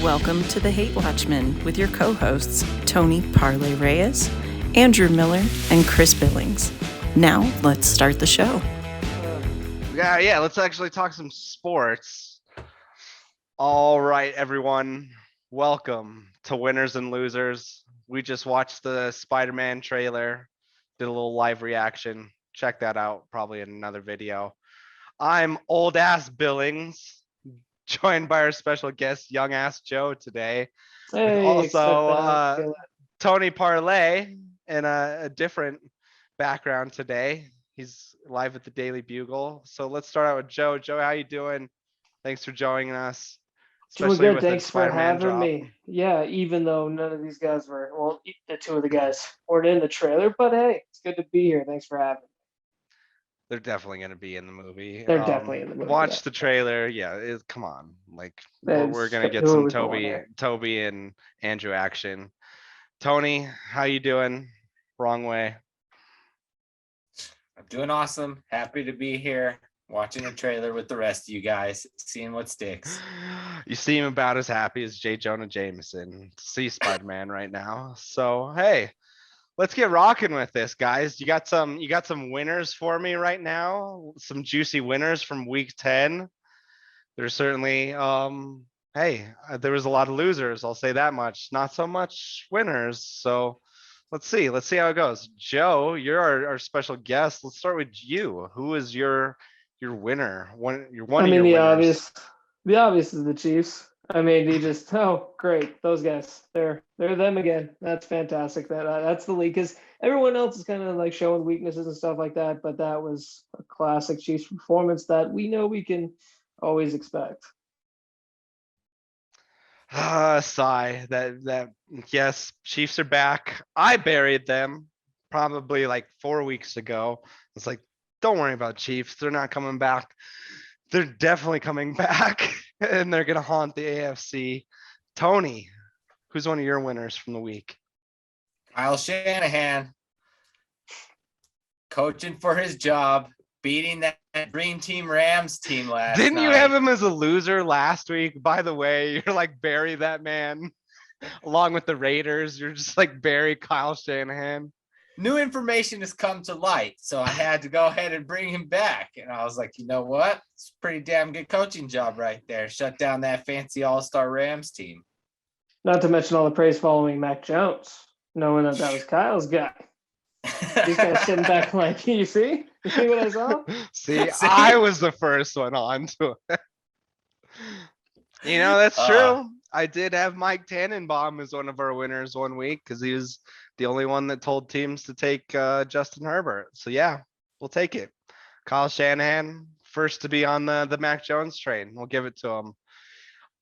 Welcome to the Hate Watchmen with your co-hosts Tony Parlay Reyes, Andrew Miller, and Chris Billings. Now let's start the show. Yeah, let's actually talk some sports. All right, everyone. Welcome to Winners and Losers. We just watched the Spider-Man trailer, did a little live reaction. Check that out probably in another video. I'm old ass Billings, joined by our special guest, young ass Joe today. With also Tony Parlay in a different background today. He's live at the Daily Bugle. So let's start out with Joe. Joe, how you doing? Thanks for joining us. Doing good. Thanks for having me. Yeah, even though none of these guys were, well, the two of the guys weren't in the trailer, but hey, it's good to be here. Thanks for having me. They're definitely going to be in the movie. They're definitely in the movie. Watch the trailer. Yeah, come on. Like we're going to get some Toby and Andrew action. Tony, how you doing? Wrong way. I'm doing awesome. Happy to be here, watching the trailer with the rest of you guys, seeing what sticks. You seem about as happy as J. Jonah Jameson to see Spider-Man right now. So hey, let's get rocking with this, guys. You got some winners for me right now. Some juicy winners from week 10. There's certainly there was a lot of losers. I'll say that much. Not so much winners. So let's see how it goes. Joe, you're our special guest. Let's start with you. Who is your winner? The obvious is the Chiefs. I mean, great, those guys. They're them again. That's fantastic. That's the league, because everyone else is kind of like showing weaknesses and stuff like that. But that was a classic Chiefs performance that we know we can always expect. Sigh that yes, Chiefs are back. I buried them probably like 4 weeks ago. It's like, don't worry about Chiefs. They're not coming back. They're definitely coming back, and they're gonna haunt the AFC. Tony, who's one of your winners from the week? Kyle Shanahan, coaching for his job, beating that Dream Team Rams team last night. Didn't you have him as a loser last week? By the way, you're like, bury that man along with the Raiders. You're just like, bury Kyle Shanahan. New information has come to light, so I had to go ahead and bring him back. And I was like, you know what? It's a pretty damn good coaching job right there. Shut down that fancy all-star Rams team. Not to mention all the praise following Mac Jones, knowing that was Kyle's guy. These guys sitting back like, you see what I saw? See, I was the first one on to it. That's true. I did have Mike Tannenbaum as one of our winners one week because he was the only one that told teams to take Justin Herbert. So yeah, we'll take it. Kyle Shanahan, first to be on the Mac Jones train. We'll give it to him.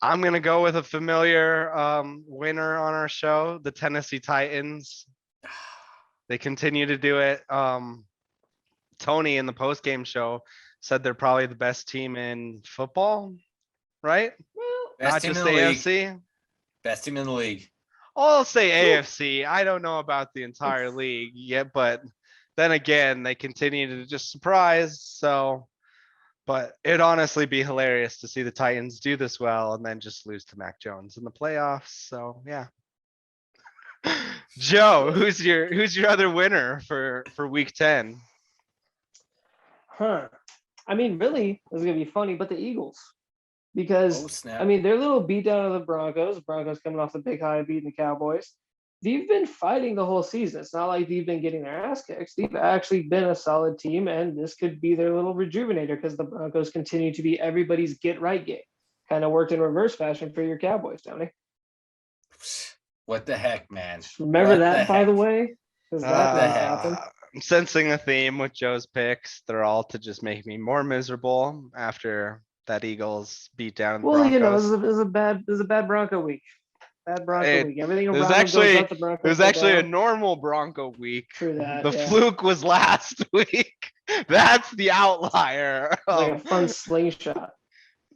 I'm going to go with a familiar winner on our show, the Tennessee Titans. They continue to do it. Tony in the post-game show said they're probably the best team in football, right? Well, not just AFC. Best team in the league. I'll say AFC. I don't know about the entire league yet, but then again, they continue to just surprise. So, but it'd honestly be hilarious to see the Titans do this well and then just lose to Mac Jones in the playoffs. So yeah. Joe, who's your other winner for week 10? I mean, really, this is gonna be funny, but the Eagles, because they're a little beat down of the Broncos. The Broncos coming off the big high, beating the Cowboys. They've been fighting the whole season. It's not like they've been getting their ass kicked. They've actually been a solid team, and this could be their little rejuvenator because the Broncos continue to be everybody's get right game. Kind of worked in reverse fashion for your Cowboys, Tony. What the heck, man? Remember that, by the way? Because that happened. I'm sensing a theme with Joe's picks. They're all to just make me more miserable after that Eagles beat down. Well, Broncos. It was a bad Bronco week. Bad Bronco week. Everything around it was actually a normal Bronco week. True that. The fluke was last week. That's the outlier. Like a fun slingshot.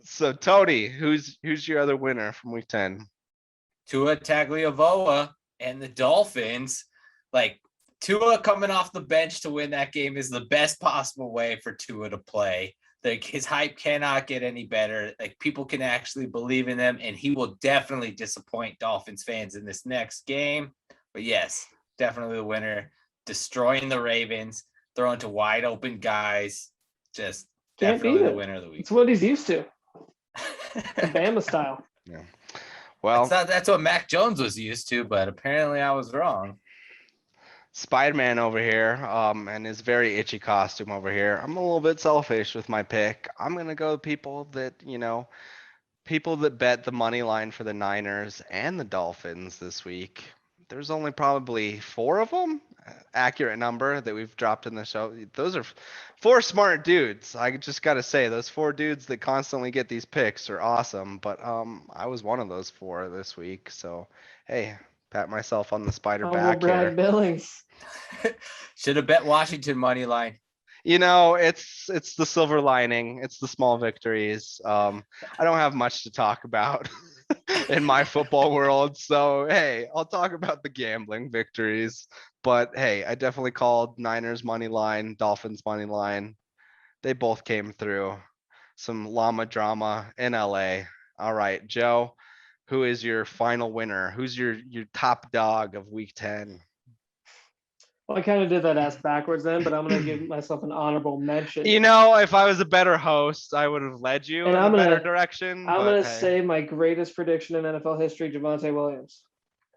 So Tony, who's your other winner from week 10? Tua Tagovailoa and the Dolphins. Like, Tua coming off the bench to win that game is the best possible way for Tua to play. Like his hype cannot get any better. Like people can actually believe in them, and he will definitely disappoint Dolphins fans in this next game. But yes, definitely the winner, destroying the Ravens, throwing to wide open guys. Just Can't definitely beat the it. winner of the week. It's what he's used to. The Bama style. Yeah. Well, that's what Mac Jones was used to, but apparently I was wrong. Spider-Man over here, and his very itchy costume over here. I'm a little bit selfish with my pick. I'm gonna go people that, people that bet the money line for the Niners and the Dolphins this week. There's only probably 4 of them, accurate number that we've dropped in the show. Those are 4 smart dudes. I just gotta say, those 4 dudes that constantly get these picks are awesome. But I was one of those 4 this week. So hey, pat myself on the spider back Brad here. Billings. Should have bet Washington money line. It's the silver lining. It's the small victories. I don't have much to talk about in my football world. So, hey, I'll talk about the gambling victories. But hey, I definitely called Niners money line, Dolphins money line. They both came through. Some llama drama in LA. All right, Joe, who is your final winner? Who's your top dog of week 10? Well, I kind of did that ass backwards then, but I'm going to give myself an honorable mention. If I was a better host, I would have led you in a better direction. I'm going to say my greatest prediction in NFL history, Javonte Williams.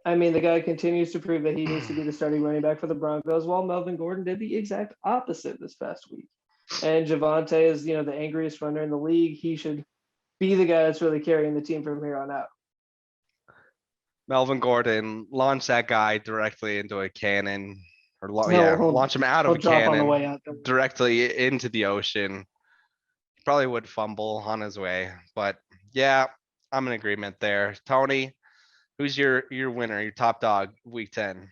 I mean, the guy continues to prove that he needs to be the starting running back for the Broncos, while Melvin Gordon did the exact opposite this past week. And Javonte is, the angriest runner in the league. He should be the guy that's really carrying the team from here on out. Melvin Gordon, launch that guy directly into a cannon. Launch him out of a cannon directly into the ocean. He probably would fumble on his way, but yeah, I'm in agreement there. Tony, who's your winner, your top dog, week 10?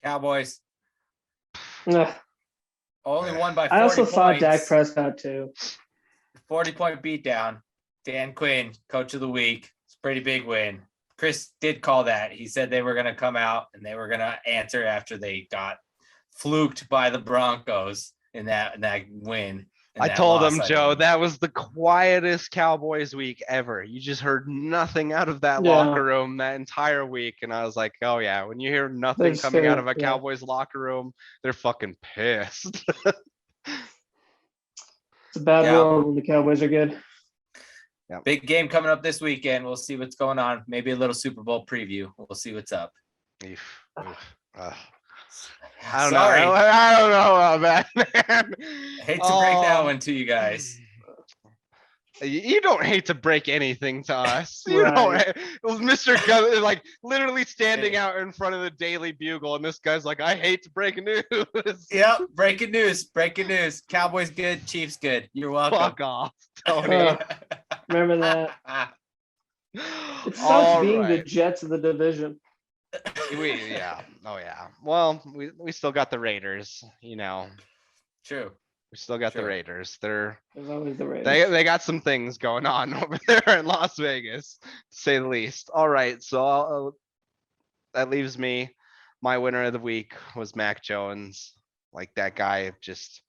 Cowboys. Ugh. Only won by 40 I also points. thought Dak Prescott too. 40-point beatdown. Dan Quinn, coach of the week. It's a pretty big win. Chris did call that. He said they were going to come out and they were going to answer after they got fluked by the Broncos in that win. I told them, Joe, that was the quietest Cowboys week ever. You just heard nothing out of that locker room that entire week. And I was like, oh, yeah, when you hear nothing coming out of a Cowboys locker room, they're fucking pissed. It's a bad world when the Cowboys are good. Yeah. Big game coming up this weekend. We'll see what's going on. Maybe a little Super Bowl preview. We'll see what's up. I don't know. I don't know about that, man. I hate to break that one to you guys. You don't hate to break anything to us. You don't. Mr. Gunn, like literally standing out in front of the Daily Bugle, and this guy's like, I hate to break news. Yep, breaking news. Cowboys good, Chiefs good. You're welcome. Fuck off, Tony. Remember that. It sucks being the Jets of the division. Well, we still got the Raiders, True. We still got the Raiders. There's always the Raiders. They got some things going on over there in Las Vegas, to say the least. All right, so that leaves me. My winner of the week was Mac Jones. Like, that guy just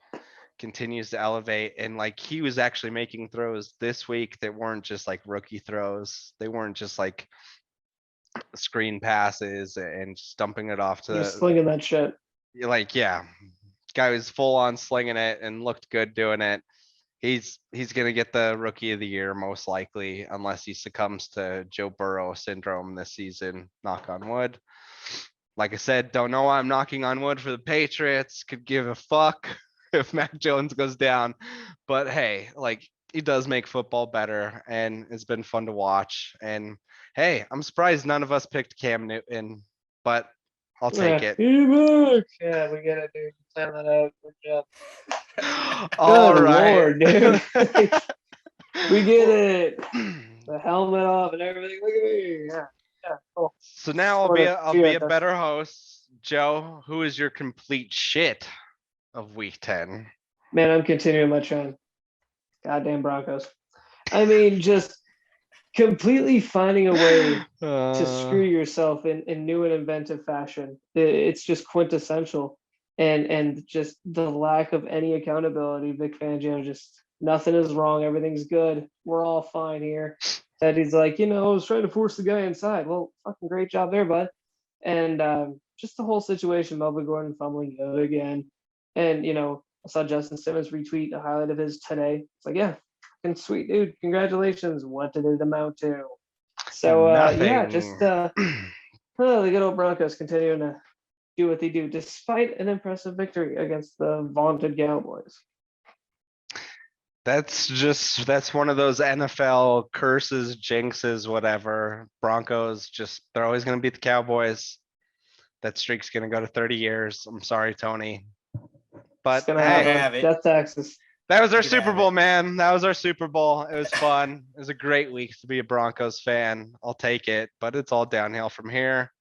continues to elevate, and like he was actually making throws this week that weren't just like rookie throws. They weren't just like screen passes and just dumping it off to You're slinging that shit. Guy was full on slinging it and looked good doing it. He's gonna get the rookie of the year most likely, unless he succumbs to Joe Burrow syndrome this season. Knock on wood. Like I said, don't know why I'm knocking on wood for the Patriots. Could give a fuck if Mac Jones goes down, but hey, like, he does make football better, and it's been fun to watch. And hey, I'm surprised none of us picked Cam Newton, but I'll take it. Yeah, we get it, dude. Plan that out. Good job. All right, Lord, dude. We get it. The helmet off and everything. Look at me. Yeah, cool. So now I'll be a better host. Joe, who is your complete shit of week 10? Man, I'm continuing my trend. Goddamn Broncos. I mean, just completely finding a way to screw yourself in new and inventive fashion. It's just quintessential. and just the lack of any accountability. Vic Fangio just nothing is wrong, everything's good, we're all fine here. That he's like, I was trying to force the guy inside. Well, fucking great job there, bud. And just the whole situation, Melvin Gordon fumbling it again, and I saw Justin Simmons retweet a highlight of his today. It's like, yeah, fucking sweet dude, congratulations. What did it amount to? So yeah, just the good old Broncos continuing to do what they do despite an impressive victory against the vaunted Cowboys. That's one of those NFL curses, jinxes, whatever. Broncos they're always going to beat the Cowboys. That streak's going to go to 30 years. I'm sorry, Tony. But hey, death taxes. That was our Super Bowl, man. That was our Super Bowl. It was fun. It was a great week to be a Broncos fan. I'll take it, but it's all downhill from here.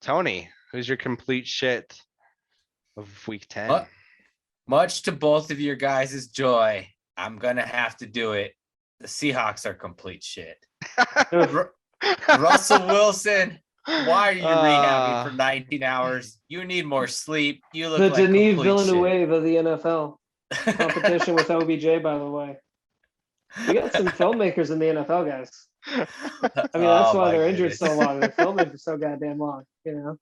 Tony, who's your complete shit of week 10? Much to both of your guys' joy, I'm going to have to do it. The Seahawks are complete shit. Russell Wilson, why are you rehabbing for 19 hours? You need more sleep. You look like Denis Villeneuve of the NFL. Competition with OBJ, by the way. We got some filmmakers in the NFL, guys. I mean, that's why they're injured so long. They're filming for so goddamn long, I don't.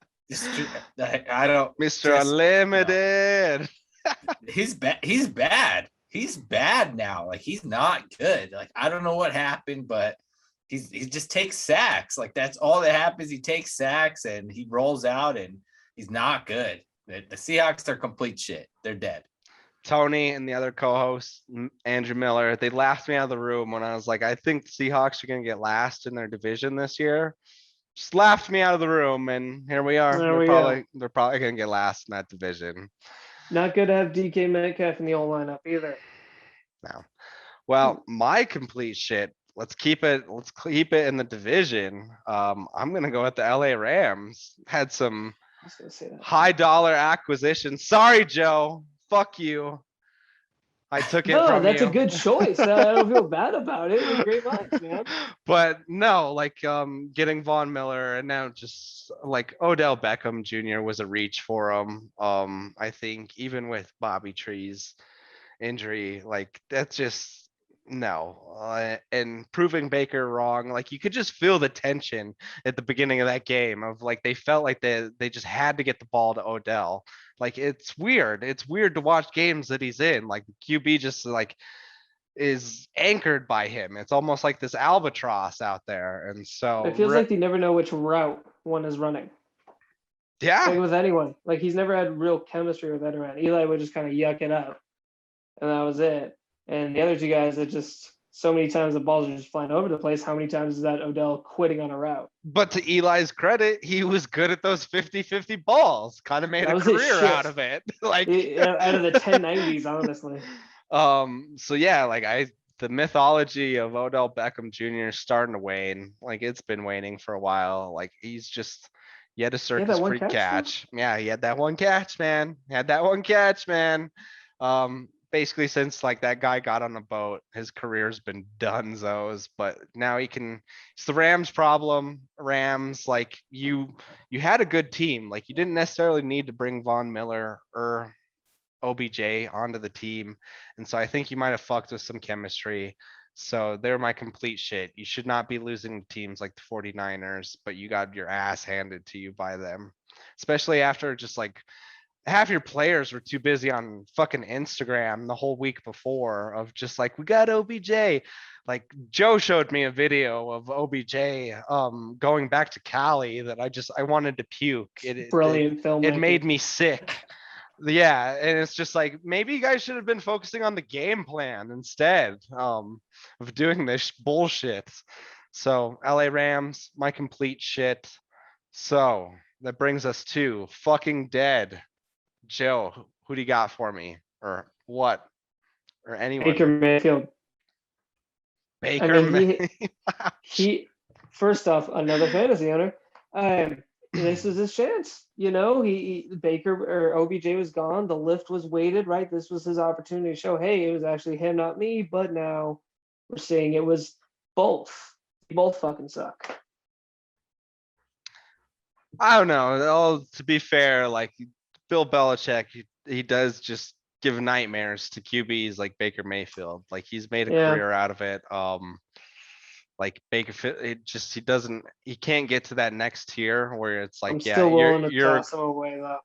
Mr. Unlimited. No. He's bad. He's bad now. Like, he's not good. Like, I don't know what happened, but he just takes sacks. Like, that's all that happens. He takes sacks and he rolls out and he's not good. The Seahawks are complete shit. They're dead. Tony and the other co-host, Andrew Miller, they laughed me out of the room when I was like, I think the Seahawks are going to get last in their division this year. Just laughed me out of the room, and here we are. They're probably going to get last in that division. Not good to have DK Metcalf in the old lineup either. No. Well, my complete shit. Let's keep it in the division. I'm going to go with the LA Rams. Had some high dollar acquisition. Sorry, Joe. Fuck you. I took it from you. That's a good choice. I don't feel bad about it. Great minds, man. But no, getting Von Miller and now just like Odell Beckham Jr. was a reach for him. I think even with Bobby Tree's injury, that's just no. And proving Baker wrong, you could just feel the tension at the beginning of that game of they felt like they just had to get the ball to Odell. It's weird. It's weird to watch games that he's in. The QB just is anchored by him. It's almost like this albatross out there. And so it feels like they never know which route one is running. Yeah. With anyone. He's never had real chemistry with anyone. Eli would just kind of yuck it up. And that was it. And the other two guys that just so many times the balls are just flying over the place. How many times is that Odell quitting on a route? But to Eli's credit, he was good at those 50-50 balls. Kind of made a career out of it. Out of the 1090s, honestly. So yeah, the mythology of Odell Beckham Jr. is starting to wane. It's been waning for a while. He's just yet a circus freak catch. Yeah, he had that one catch, man. Basically since that guy got on the boat, his career's been donezo's, but now it's the Rams problem. Rams, you had a good team. You didn't necessarily need to bring Von Miller or OBJ onto the team. And so I think you might have fucked with some chemistry. So they're my complete shit. You should not be losing to teams like the 49ers, but you got your ass handed to you by them, especially after just half your players were too busy on fucking Instagram the whole week before of just we got OBJ. Joe showed me a video of OBJ going back to Cali that I wanted to puke. Brilliant film. It made me sick. Yeah, and it's just maybe you guys should have been focusing on the game plan instead of doing this bullshit. So LA Rams, my complete shit. So that brings us to fucking dead. Joe, who do you got for me, or what, or anyone? Baker Mayfield. He first off, another fantasy owner. This is his chance. He Baker or OBJ was gone. The lift was weighted, right? This was his opportunity to show, hey, it was actually him, not me. But now we're seeing it was both. They both fucking suck. I don't know. To be fair, Bill Belichick, he does just give nightmares to QBs like Baker Mayfield. Like he's made a Yeah. career out of it. Like Baker, he can't get to that next tier where it's I'm like, yeah, still willing to you're, toss him away though.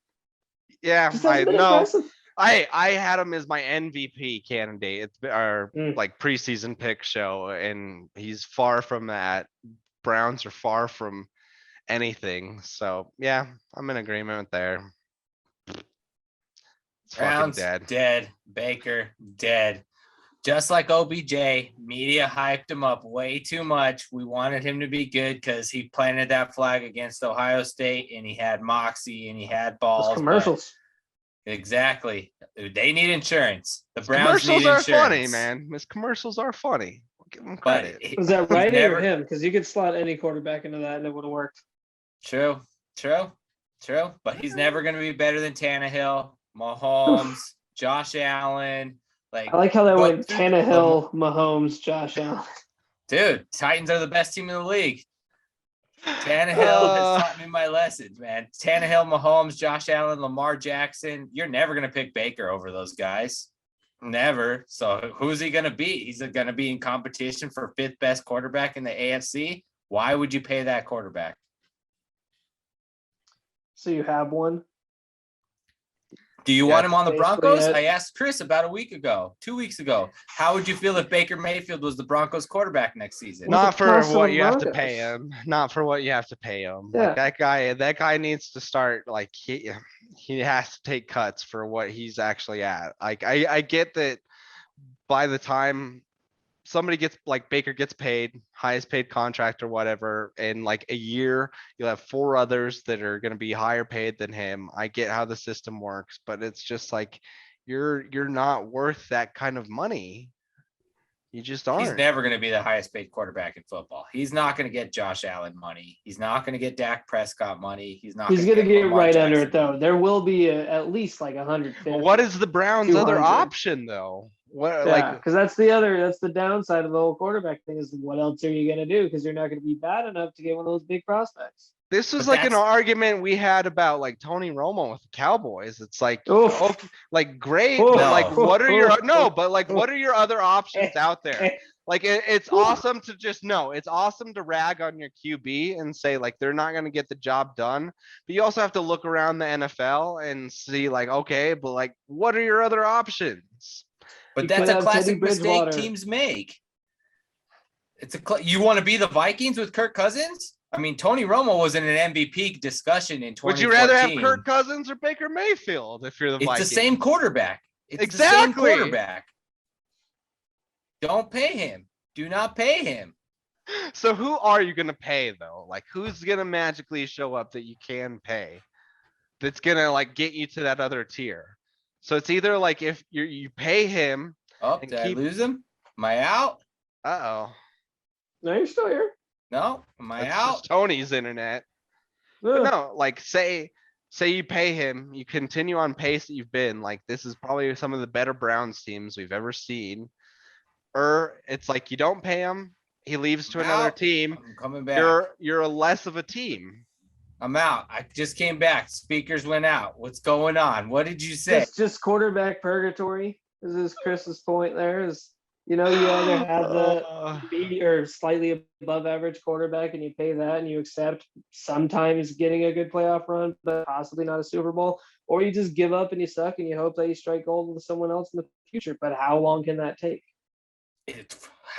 yeah, Just I hasn't been know. impressive. I had him as my MVP candidate. It's our Mm. like preseason pick show, and he's far from that. Browns are far from anything. So yeah, I'm in agreement there. It's fucking Browns dead. dead. Baker dead. Just like OBJ, media hyped him up way too much. We wanted him to be good because he planted that flag against Ohio State, and he had moxie and he had balls. Those commercials. Exactly. They need insurance. The His Browns commercials need are insurance. funny, man. His commercials are funny. I'll give him But credit. Was that Wrighty never- or him? Because you could slot any quarterback into that and it would have worked. True. But he's never going to be better than Tannehill, Mahomes, Josh Allen. Like I like how that go went through- Tannehill, Mahomes, Josh Allen. Dude, Titans are the best team in the league. Tannehill has taught me my lessons, man. Tannehill, Mahomes, Josh Allen, Lamar Jackson. You're never going to pick Baker over those guys. Never. So who's he going to be? He's going to be in competition for fifth best quarterback in the AFC. Why would you pay that quarterback? So you have one. Do you want him on the basically Broncos? it. I asked Chris about 2 weeks ago. How would you feel if Baker Mayfield was the Broncos quarterback next season? Well, Not the for cost of what the you have to Broncos. pay him. Not for what you have to pay him. Yeah. Like that guy needs to start like he has to take cuts for what he's actually at. Like I get that by the time somebody gets like Baker gets paid, highest paid contract or whatever, in like a year, you'll have 4 others that are going to be higher paid than him. I get how the system works, but it's just like you're not worth that kind of money. You just aren't. He's never going to be the highest paid quarterback in football. He's not going to get Josh Allen money. He's not going to get Dak Prescott money. He's He's going to get Lamar right Jackson under it though. money. There will be at least like 150. But what is the Browns' other 200. option though? What Yeah, like because that's the downside of the whole quarterback thing is what else are you gonna do? Because you're not gonna be bad enough to get one of those big prospects. this was But like an that's- argument we had about like Tony Romo with the Cowboys. It's like Oof. okay, like great, Oof. but like what are your Oof. but like what are your other options out there? Like it's awesome to just it's awesome to rag on your QB and say like they're not going to get the job done. But you also have to look around the NFL and see like, okay, but like what are your other options? But You that's could a have classic Teddy mistake Bridgewater. teams make. You want to be the Vikings with Kirk Cousins? I mean, Tony Romo was in an MVP discussion in 2014. Would you rather have Kirk Cousins or Baker Mayfield if you're the It's Vikings? the same quarterback. It's Exactly. the same quarterback. Don't pay him. Do not pay him. So who are you going to pay though? Like who's going to magically show up that you can pay? That's going to like get you to that other tier. So it's either like if you pay him. Oh, And did I keep- lose him? Am I out? Uh-oh. No, you're still here. No? Am I That's out? just Tony's internet. But no, like say you pay him, you continue on pace that you've been. Like this is probably some of the better Browns teams we've ever seen. Or it's like you don't pay him, he leaves to I'm another out. team. I'm coming back. You're a less of a team. I'm out. I just came back. Speakers went out. What's going on? What did you say? Just quarterback purgatory. This is Chris's point. There is, you either have the B or slightly above average quarterback, and you pay that, and you accept sometimes getting a good playoff run, but possibly not a Super Bowl, or you just give up and you suck, and you hope that you strike gold with someone else in the future. But how long can that take?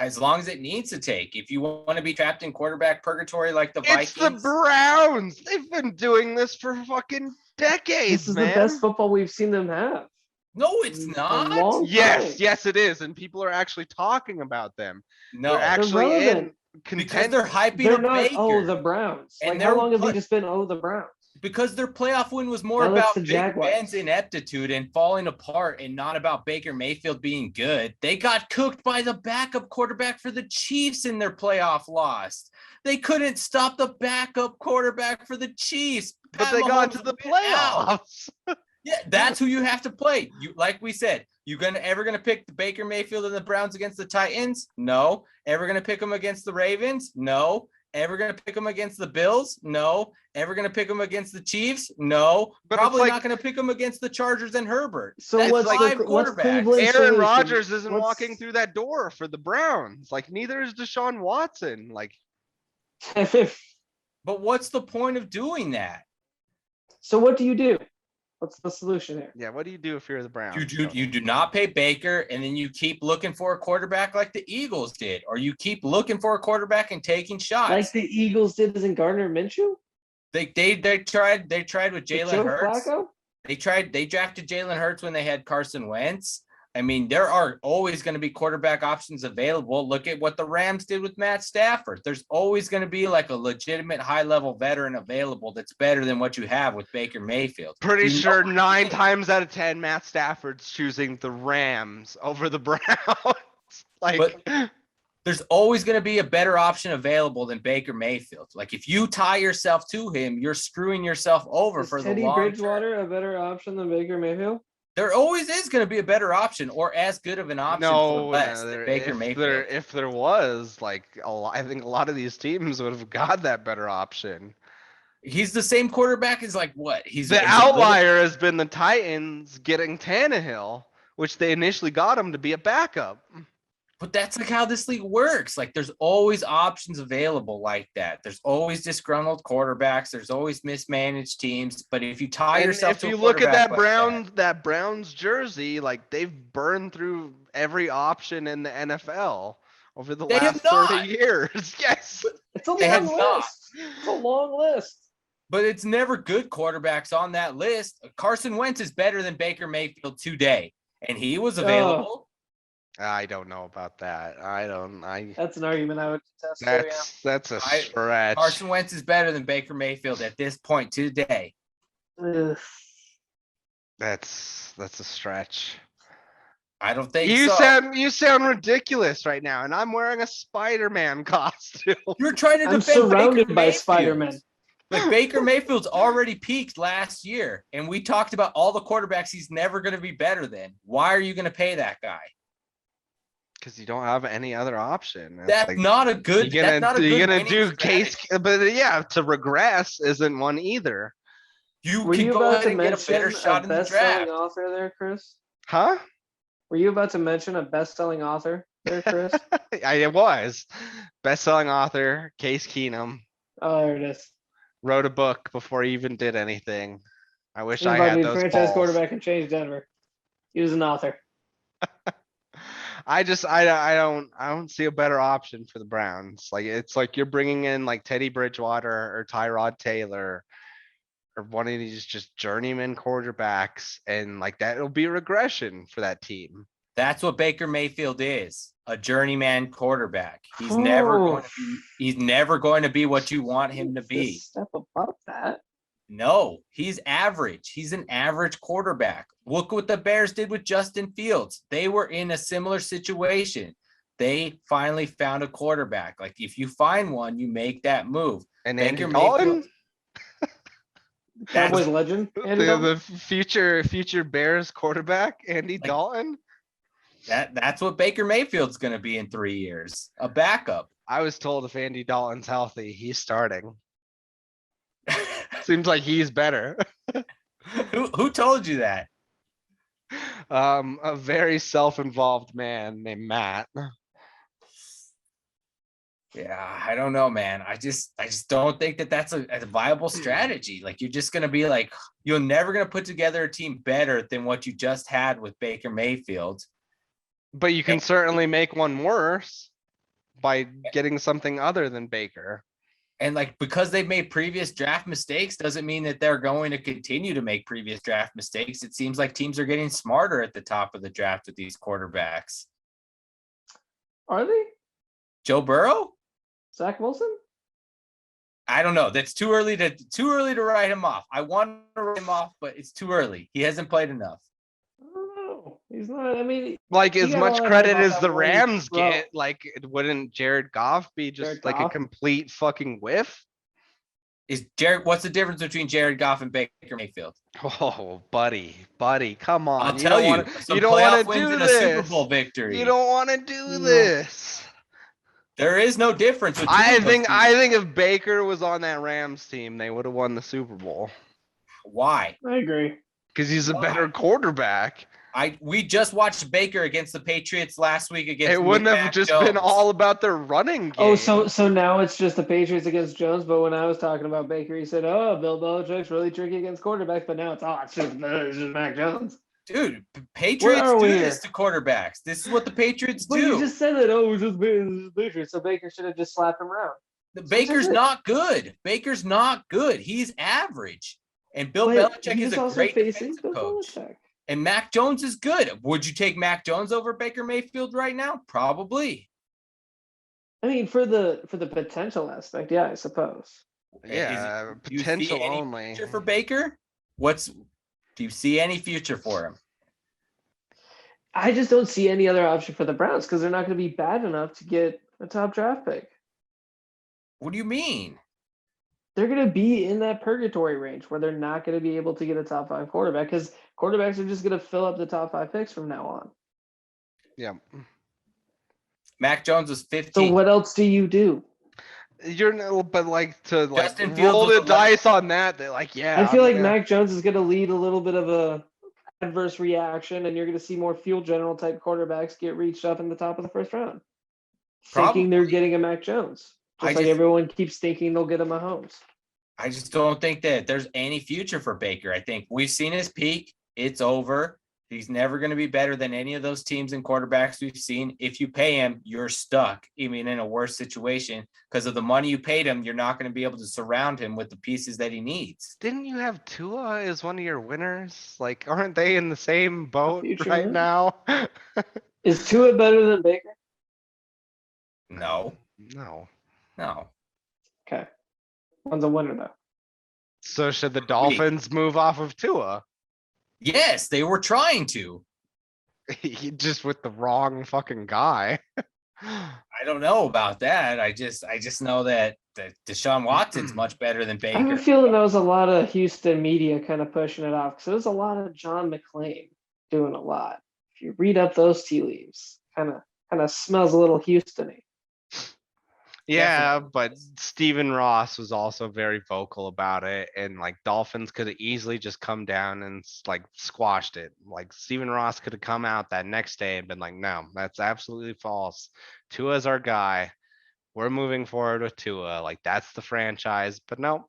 As long as it needs to take. If you want to be trapped in quarterback purgatory like the It's Vikings, the Browns. They've been doing this for fucking decades, This is man. the best football we've seen them have. no, it's A not. long Yes, time. yes, it is. And people are actually talking about them. No, They're actually in relevant. because content. they're hyping They're up not. Baker. Oh, the Browns. And Like they're how long have they put- just been? Oh, the Browns. Because their playoff win was more Now that's about the Big Jaguars. Ben's ineptitude and falling apart and not about Baker Mayfield being good. They got cooked by the backup quarterback for the Chiefs in their playoff loss. They couldn't stop the backup quarterback for the Chiefs. But Pat they got Mahomes to the went out. playoffs. Yeah, that's who you have to play. You like we said, you ever gonna pick the Baker Mayfield and the Browns against the Titans? No. Ever gonna pick them against the Ravens? No. Ever going to pick him against the Bills? No. Ever going to pick him against the Chiefs? No. But Probably it's like, not going to pick him against the Chargers and Herbert. So That's what's five what's quarterbacks. Cleveland's Aaron solution? Rodgers isn't What's- walking through that door for the Browns. Like neither is Deshaun Watson. Like, But what's the point of doing that? So what do you do? What's the solution here? yeah, what do you do if you're the Browns? You do not pay Baker, and then you keep looking for a quarterback like the Eagles did, or you keep looking for a quarterback and taking shots. Like the Eagles did in Gardner Minshew? They tried with With Jalen Joe Hurts. Flacco? They drafted Jalen Hurts when they had Carson Wentz. I mean, there are always going to be quarterback options available. Look at what the Rams did with Matt Stafford. There's always going to be like a legitimate high-level veteran available that's better than what you have with Baker Mayfield. Pretty Do you sure know- 9 times out of 10, Matt Stafford's choosing the Rams over the Browns. Like, There's always going to be a better option available than Baker Mayfield. Like if you tie yourself to him, you're screwing yourself over Is for Teddy the long term. Bridgewater a better option than Baker Mayfield? There always is going to be a better option or as good of an option for less than Baker Mayfield. if there was, like, I think a lot of these teams would have got that better option. He's the same quarterback as like what? He's The outlier has been the Titans getting Tannehill, which they initially got him to be a backup. But that's like how this league works. Like there's always options available like that. There's always disgruntled quarterbacks. There's always mismanaged teams. But if you tie And yourself if to a you look at that quarterback like Browns jersey, like they've burned through every option in the NFL over the They last have not. 30 years. Yes. It's a They have long not. list. It's a long list. but it's never good quarterbacks on that list. Carson Wentz is better than Baker Mayfield today, and he was available. I don't know about that. That's an argument I would contest. There, yeah. That's a I- stretch. Carson Wentz is better than Baker Mayfield at this point today. Ugh. That's a stretch. I don't think You so. sound ridiculous right now, and I'm wearing a Spider-Man costume. You're trying to I'm defend surrounded Baker by Mayfield. Spider-Man. Like Baker Mayfield's already peaked last year, and we talked about all the quarterbacks he's never going to be better than. Why are you going to pay that guy? Because you don't have any other option. It's That's like, not a good. you're That's gonna, not a you're good gonna winning do case, strategy. but yeah, to regress isn't one either. You Were can you go about ahead to and get a mention better shot in the best-selling draft. author there, Chris? Huh? Were you about to mention a best-selling author there, Chris? I was. Best-selling author, Case Keenum, Oh, there it is. wrote a book before he even did anything. I wish He's I about to had be the those franchise balls. quarterback and change Denver. He was an author. I don't see a better option for the Browns. Like it's like you're bringing in like Teddy Bridgewater or Tyrod Taylor or one of these just journeyman quarterbacks, and like that'll be regression for that team. That's what Baker Mayfield is, a journeyman quarterback. He's never going to be. He's never going to be what you want him to Just be. a step above that. No, he's average. He's an average quarterback. Look what the Bears did with Justin Fields. They were in a similar situation. They finally found a quarterback. Like if you find one, you make that move. And Baker Andy Dalton, Mayfield- Cowboys legend. Andy Dalton? the future Bears quarterback, Andy Dalton. That's what Baker Mayfield's going to be in 3 years. A backup. I was told if Andy Dalton's healthy, he's starting. Seems like he's better. Who told you that? A very self-involved man named Matt. Yeah, I don't know, man. I just don't think that that's a viable strategy. Like you're just gonna be like, you're never gonna put together a team better than what you just had with Baker Mayfield. But you can certainly make one worse by getting something other than Baker. And like because they've made previous draft mistakes doesn't mean that they're going to continue to make previous draft mistakes. It seems like teams are getting smarter at the top of the draft with these quarterbacks. Are they? Joe Burrow? Zach Wilson? I don't know. That's too early to write him off. I want to write him off, but it's too early. He hasn't played enough. I don't know. He's not. I mean, Like You as got a much lot of credit hype as off the that one Rams throw. get, like wouldn't Jared Goff be just Jared like a Goff? complete fucking whiff? What's the difference between Jared Goff and Baker Mayfield? Oh, buddy, come on. I'll tell you. You Some don't want playoff to wins do and a Super this. Bowl victory. You don't want to do No. this. There is no difference. I think if Baker was on that Rams team, they would have won the Super Bowl. Why? I agree. Because he's a better quarterback. We just watched Baker against the Patriots last week against. It wouldn't have just been all about their running game. Oh, so now it's just the Patriots against Jones. But when I was talking about Baker, he said, "Oh, Bill Belichick's really tricky against quarterbacks." But now it's just Mac Jones. Dude, Patriots do this to quarterbacks. This is what the Patriots do. You just said that. Oh, it was just Patriots. So Baker should have just slapped him around. Baker's not good. Baker's not good. He's average. And Bill Belichick is a great defensive coach. And Mac Jones is good. Would you take Mac Jones over Baker Mayfield right now? Probably. I mean, for the potential aspect, yeah, I suppose. Yeah, potential only. Future for Baker? Do you see any future for him? I just don't see any other option for the Browns because they're not going to be bad enough to get a top draft pick. What do you mean? They're going to be in that purgatory range where they're not going to be able to get a top 5 quarterback because quarterbacks are just going to fill up the top 5 picks from now on. Yeah. Mac Jones was 15. So what else do you do? Roll Justin the dice on that. They're like, yeah. I feel like Mac Jones is going to lead a little bit of a adverse reaction, and you're going to see more field general type quarterbacks get reached up in the top of the first round, thinking they're getting a Mac Jones. Just like everyone keeps thinking they'll get a Mahomes. I just don't think that there's any future for Baker. I think we've seen his peak. It's over. He's never going to be better than any of those teams and quarterbacks we've seen. If you pay him, you're stuck, even in a worse situation. Because of the money you paid him, you're not going to be able to surround him with the pieces that he needs. Didn't you have Tua as one of your winners? Like, aren't they in the same boat right now? Is Tua better than Baker? No. Okay. One's a winner, though. So should the Dolphins move off of Tua? Yes, they were trying to. Just with the wrong fucking guy. I don't know about that. I just know that Deshaun Watson's much better than Baker. I have a feeling there was a lot of Houston media kind of pushing it off because there was a lot of John McClain doing a lot. If you read up those tea leaves, kind of smells a little Houston-y. Yeah, Definitely. but Stephen Ross was also very vocal about it, and like Dolphins could have easily just come down and like squashed it. Like Stephen Ross could have come out that next day and been like, "No, that's absolutely false. Tua's our guy. We're moving forward with Tua. Like that's the franchise." But no,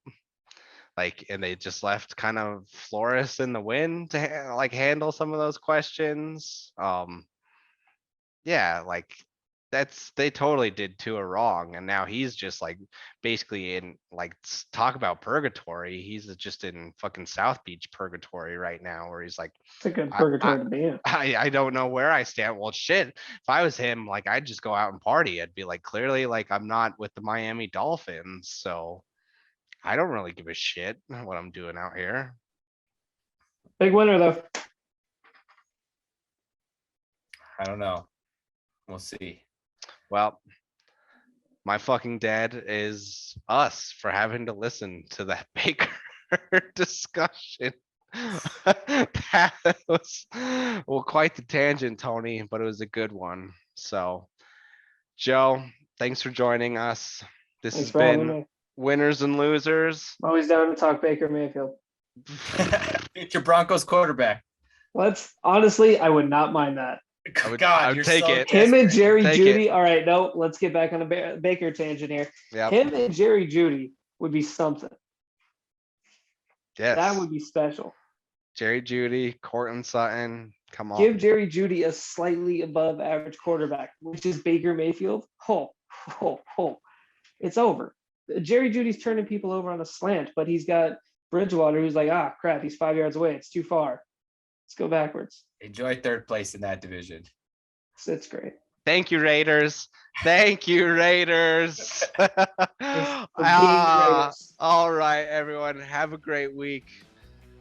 like, and they just left kind of Flores in the wind to handle some of those questions. Yeah, like. They totally did Tua wrong, and now he's just like basically in like talk about purgatory. He's just in fucking South Beach purgatory right now, where he's like, it's a good purgatory to be in. I don't know where I stand. Well, shit, if I was him, like I'd just go out and party. I'd be like, clearly, like I'm not with the Miami Dolphins, so I don't really give a shit what I'm doing out here. Big winner though. I don't know. We'll see. Well, my fucking dead is us for having to listen to that Baker discussion. That was quite the tangent, Tony, but it was a good one. So, Joe, thanks for joining us. This has been Winners and Losers. I'm always down to talk Baker Mayfield. Future Broncos quarterback. Honestly, I would not mind that. I would take it. Him and Jerry Jeudy. All right, no, let's get back on a Baker tangent here. Yep. Him and Jerry Jeudy would be something. Yes. That would be special. Jerry Jeudy, Courtland Sutton. Come on. Give Jerry Jeudy a slightly above average quarterback, which is Baker Mayfield. It's over. Jerry Jeudy's turning people over on a slant, but he's got Bridgewater who's like, crap, he's 5 yards away. It's too far. Let's go backwards. Enjoy third place in that division. It's great. Thank you, Raiders. Thank you, Raiders. All right, everyone. Have a great week.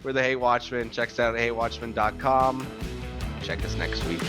We're the Hate Watchmen. Check us out at hatewatchmen.com. Check us next week.